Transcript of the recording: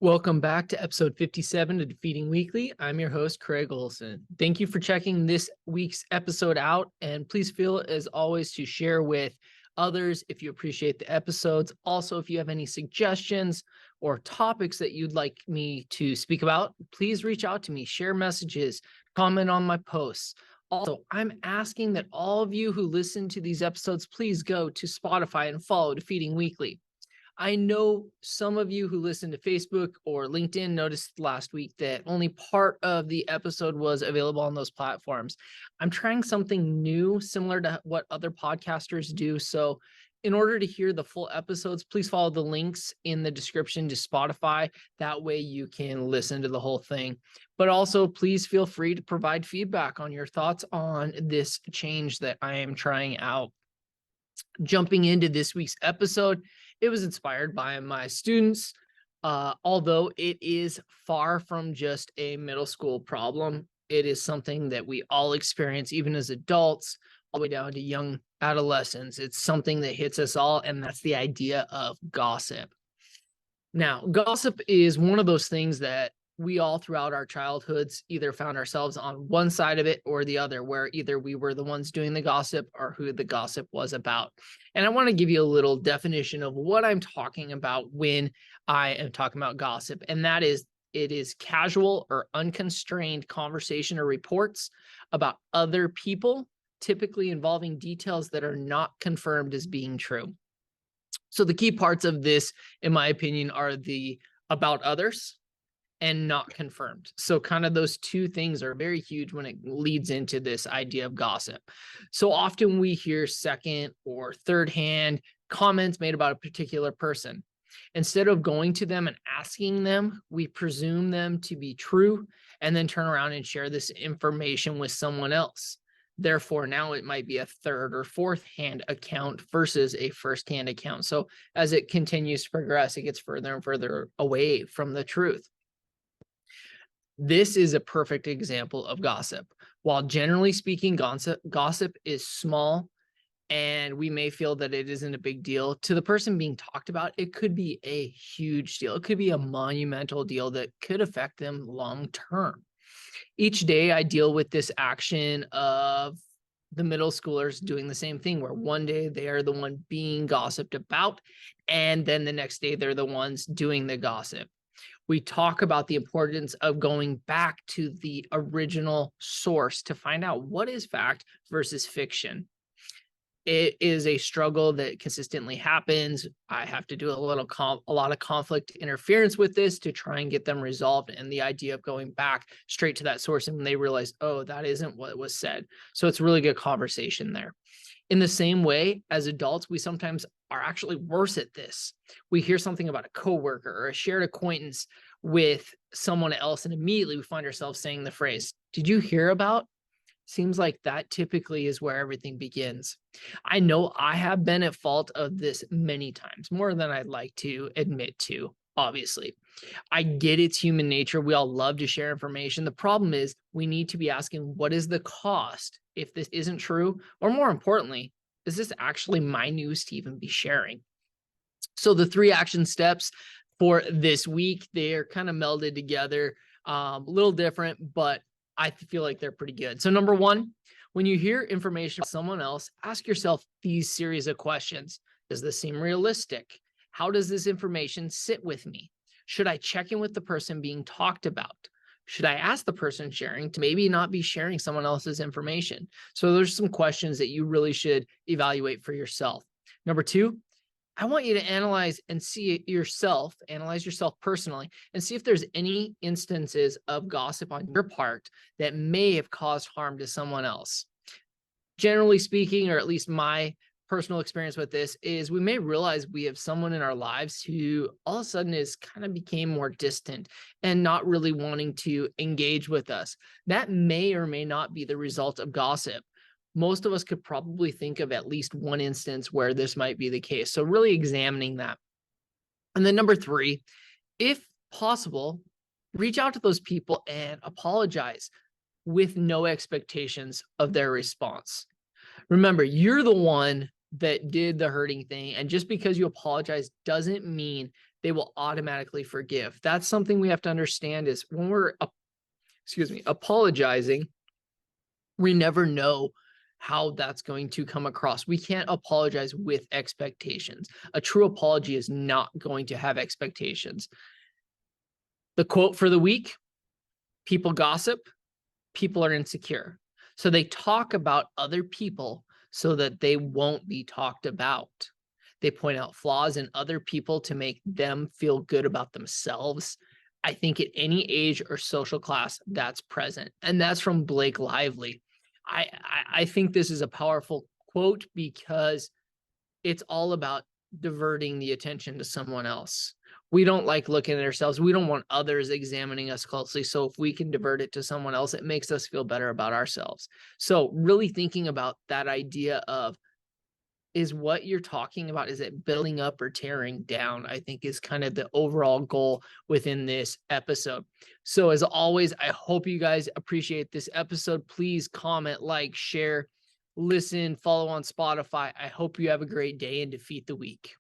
Welcome back to episode 57 of Defeating Weekly. I'm your host, Craig Olson. Thank you for checking this week's episode out, and please feel, as always, to share with others if you appreciate the episodes. Also, if you have any suggestions or topics that you'd like me to speak about, please reach out to me, share messages, comment on my posts. Also, I'm asking that all of you who listen to these episodes, please go to Spotify and follow Defeating Weekly. I know some of you who listen to Facebook or LinkedIn noticed last week that only part of the episode was available on those platforms. I'm trying something new, similar to what other podcasters do. So, in order to hear the full episodes, please follow the links in the description to Spotify. That way you can listen to the whole thing. But also, please feel free to provide feedback on your thoughts on this change that I am trying out. Jumping into this week's episode, it was inspired by my students. Although it is far from just a middle school problem, it is something that we all experience, even as adults, all the way down to young adolescents. It's something that hits us all, and that's the idea of gossip. Now, gossip is one of those things that we all throughout our childhoods either found ourselves on one side of it or the other, where either we were the ones doing the gossip or who the gossip was about. And I want to give you a little definition of what I'm talking about when I am talking about gossip. And that is, it is casual or unconstrained conversation or reports about other people, typically involving details that are not confirmed as being true. So the key parts of this, in my opinion, are the about others and not confirmed. So kind of those two things are very huge when it leads into this idea of gossip. So often we hear second or third hand comments made about a particular person. Instead of going to them and asking them, we presume them to be true and then turn around and share this information with someone else. Therefore, now it might be a third or fourth hand account versus a first hand account. So as it continues to progress, it gets further and further away from the truth. This is a perfect example of gossip. While generally speaking, gossip is small and we may feel that it isn't a big deal, to the person being talked about, it could be a huge deal. It could be a monumental deal that could affect them long term. Each day I deal with this action of the middle schoolers doing the same thing, where one day they are the one being gossiped about, and then the next day they're the ones doing the gossip. We talk about the importance of going back to the original source to find out what is fact versus fiction. It is a struggle that consistently happens. I have to do a lot of conflict interference with this to try and get them resolved. And the idea of going back straight to that source, and when they realize, oh, that isn't what was said. So it's really good conversation there. In the same way, as adults, we sometimes are actually worse at this. We hear something about a coworker or a shared acquaintance with someone else, and immediately we find ourselves saying the phrase, "Did you hear about?" Seems like that typically is where everything begins. I know I have been at fault of this many times, more than I'd like to admit to, obviously. I get it's human nature. We all love to share information. The problem is we need to be asking, what is the cost if this isn't true? Or more importantly, is this actually my news to even be sharing? So the 3 action steps for this week, they're kind of melded together, a little different, but I feel like they're pretty good. So number 1, when you hear information from someone else, ask yourself these series of questions. Does this seem realistic? How does this information sit with me? Should I check in with the person being talked about? Should I ask the person sharing to maybe not be sharing someone else's information? So there's some questions that you really should evaluate for yourself. Number 2, I want you to analyze yourself personally, and see if there's any instances of gossip on your part that may have caused harm to someone else. Generally speaking, or at least my personal experience with this, is we may realize we have someone in our lives who all of a sudden is kind of became more distant and not really wanting to engage with us. That may or may not be the result of gossip. Most of us could probably think of at least one instance where this might be the case. So really examining that. And then number 3, if possible, reach out to those people and apologize with no expectations of their response. Remember, you're the one that did the hurting thing. And just because you apologize doesn't mean they will automatically forgive. That's something we have to understand is when we're, apologizing, we never know how that's going to come across. We can't apologize with expectations. A true apology is not going to have expectations. The quote for the week: people gossip, people are insecure. So they talk about other people so that they won't be talked about. They point out flaws in other people to make them feel good about themselves. I think at any age or social class that's present. And that's from Blake Lively. I think this is a powerful quote because it's all about diverting the attention to someone else. We don't like looking at ourselves. We don't want others examining us closely. So if we can divert it to someone else, it makes us feel better about ourselves. So really thinking about that idea of, is what you're talking about, is it building up or tearing down? I think is kind of the overall goal within this episode. So as always, I hope you guys appreciate this episode. Please comment, like, share, listen, follow on Spotify. I hope you have a great day and defeat the week.